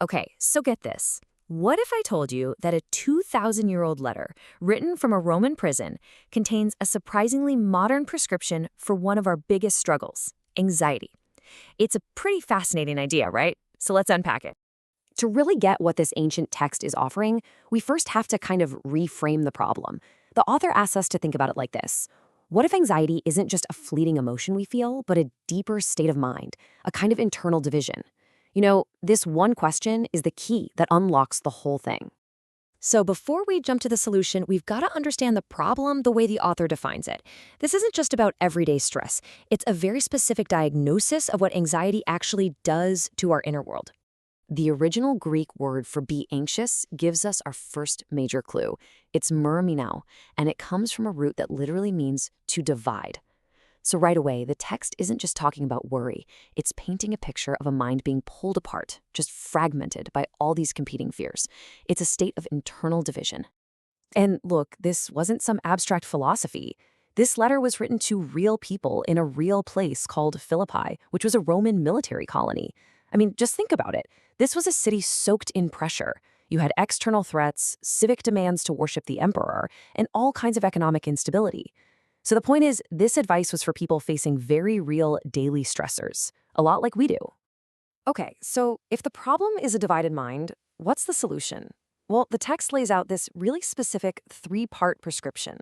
Okay, so get this. What if I told you that a 2,000-year-old letter written from a Roman prison contains a surprisingly modern prescription for one of our biggest struggles, anxiety? It's a pretty fascinating idea, right? So let's unpack it. To really get what this ancient text is offering, we first have to kind of reframe the problem. The author asks us to think about it like this. What if anxiety isn't just a fleeting emotion we feel, but a deeper state of mind, a kind of internal division? This one question is the key that unlocks the whole thing. So before we jump to the solution, we've got to understand the problem the way the author defines it. This isn't just about everyday stress. It's a very specific diagnosis of what anxiety actually does to our inner world. The original Greek word for be anxious gives us our first major clue. It's myrminao, and it comes from a root that literally means to divide. So right away, the text isn't just talking about worry. It's painting a picture of a mind being pulled apart, just fragmented by all these competing fears. It's a state of internal division. And look, this wasn't some abstract philosophy. This letter was written to real people in a real place called Philippi, which was a Roman military colony. I mean, just think about it. This was a city soaked in pressure. You had external threats, civic demands to worship the emperor, and all kinds of economic instability. So the point is, this advice was for people facing very real daily stressors, a lot like we do. Okay, so if the problem is a divided mind, what's the solution? Well, the text lays out this really specific three-part prescription,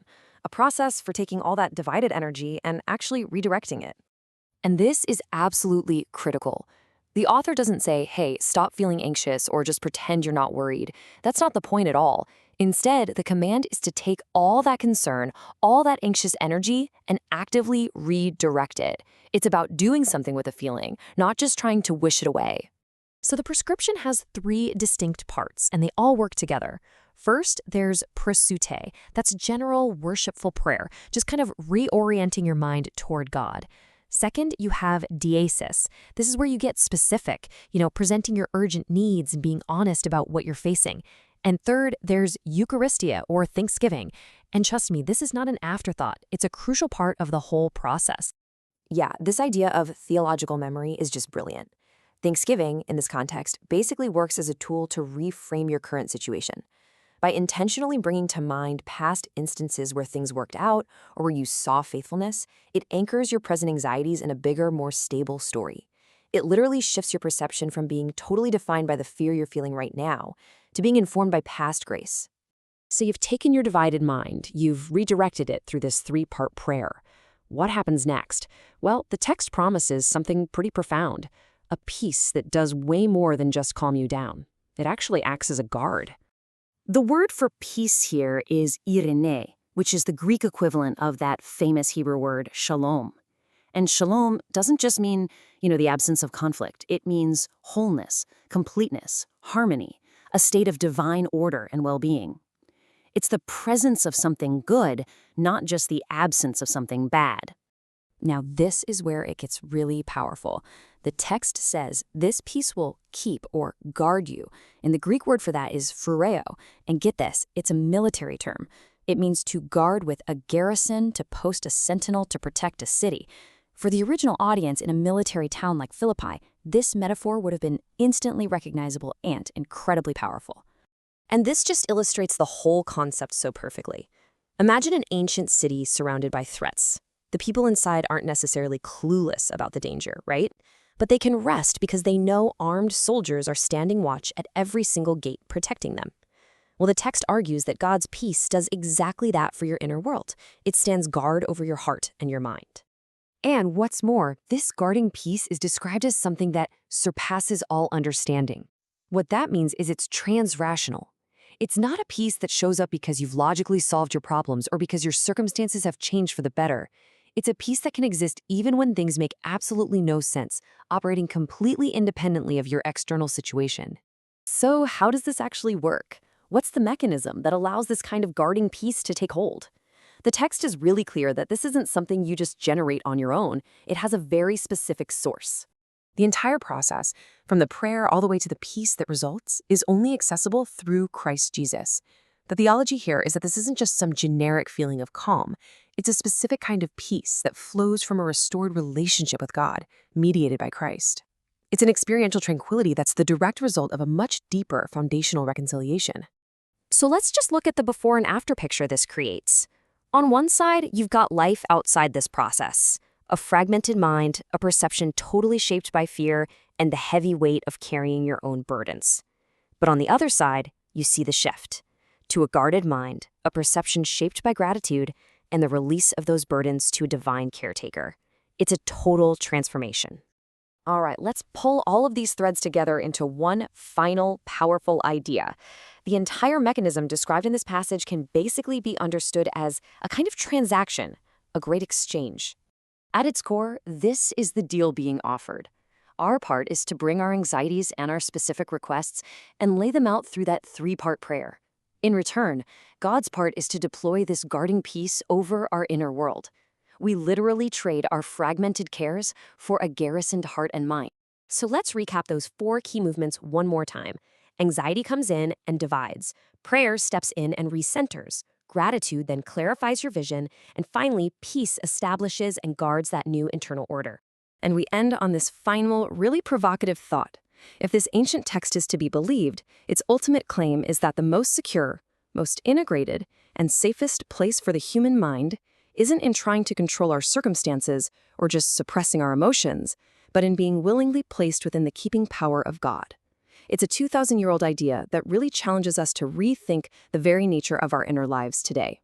a process for taking all that divided energy and actually redirecting it. And this is absolutely critical. The author doesn't say, hey, stop feeling anxious or just pretend you're not worried. That's not the point at all. Instead, the command is to take all that concern, all that anxious energy, and actively redirect it. It's about doing something with a feeling, not just trying to wish it away. So the prescription has three distinct parts, and they all work together. First, there's prosute. That's general worshipful prayer, just kind of reorienting your mind toward God. Second, you have diesis. This is where you get specific, presenting your urgent needs and being honest about what you're facing. And third, there's Eucharistia, or Thanksgiving. And trust me, this is not an afterthought. It's a crucial part of the whole process. Yeah, this idea of theological memory is just brilliant. Thanksgiving, in this context, basically works as a tool to reframe your current situation. By intentionally bringing to mind past instances where things worked out or where you saw faithfulness, it anchors your present anxieties in a bigger, more stable story. It literally shifts your perception from being totally defined by the fear you're feeling right now to being informed by past grace. So you've taken your divided mind, you've redirected it through this three-part prayer. What happens next? Well, the text promises something pretty profound, a peace that does way more than just calm you down. It actually acts as a guard. The word for peace here is irene, which is the Greek equivalent of that famous Hebrew word shalom. And shalom doesn't just mean, the absence of conflict. It means wholeness, completeness, harmony, a state of divine order and well-being. It's the presence of something good, not just the absence of something bad. Now, this is where it gets really powerful. The text says this peace will keep or guard you, and the Greek word for that is phureo. And get this, it's a military term. It means to guard with a garrison, to post a sentinel, to protect a city. For the original audience in a military town like Philippi, this metaphor would have been instantly recognizable and incredibly powerful. And this just illustrates the whole concept so perfectly. Imagine an ancient city surrounded by threats. The people inside aren't necessarily clueless about the danger, right? But they can rest because they know armed soldiers are standing watch at every single gate protecting them. Well, the text argues that God's peace does exactly that for your inner world. It stands guard over your heart and your mind. And what's more, this guarding peace is described as something that surpasses all understanding. What that means is it's transrational. It's not a peace that shows up because you've logically solved your problems or because your circumstances have changed for the better. It's a peace that can exist even when things make absolutely no sense, operating completely independently of your external situation. So how does this actually work? What's the mechanism that allows this kind of guarding peace to take hold? The text is really clear that this isn't something you just generate on your own. It has a very specific source. The entire process, from the prayer all the way to the peace that results, is only accessible through Christ Jesus. The theology here is that this isn't just some generic feeling of calm. It's a specific kind of peace that flows from a restored relationship with God, mediated by Christ. It's an experiential tranquility that's the direct result of a much deeper foundational reconciliation. So let's just look at the before and after picture this creates. On one side, you've got life outside this process. A fragmented mind, a perception totally shaped by fear, and the heavy weight of carrying your own burdens. But on the other side, you see the shift. To a guarded mind, a perception shaped by gratitude, and the release of those burdens to a divine caretaker. It's a total transformation. All right, let's pull all of these threads together into one final, powerful idea. The entire mechanism described in this passage can basically be understood as a kind of transaction, a great exchange. At its core, this is the deal being offered. Our part is to bring our anxieties and our specific requests and lay them out through that three-part prayer. In return, God's part is to deploy this guarding peace over our inner world. We literally trade our fragmented cares for a garrisoned heart and mind. So let's recap those 4 key movements one more time. Anxiety comes in and divides. Prayer steps in and recenters. Gratitude then clarifies your vision. And finally, peace establishes and guards that new internal order. And we end on this final, really provocative thought. If this ancient text is to be believed, its ultimate claim is that the most secure, most integrated, and safest place for the human mind isn't in trying to control our circumstances or just suppressing our emotions, but in being willingly placed within the keeping power of God. It's a 2,000-year-old idea that really challenges us to rethink the very nature of our inner lives today.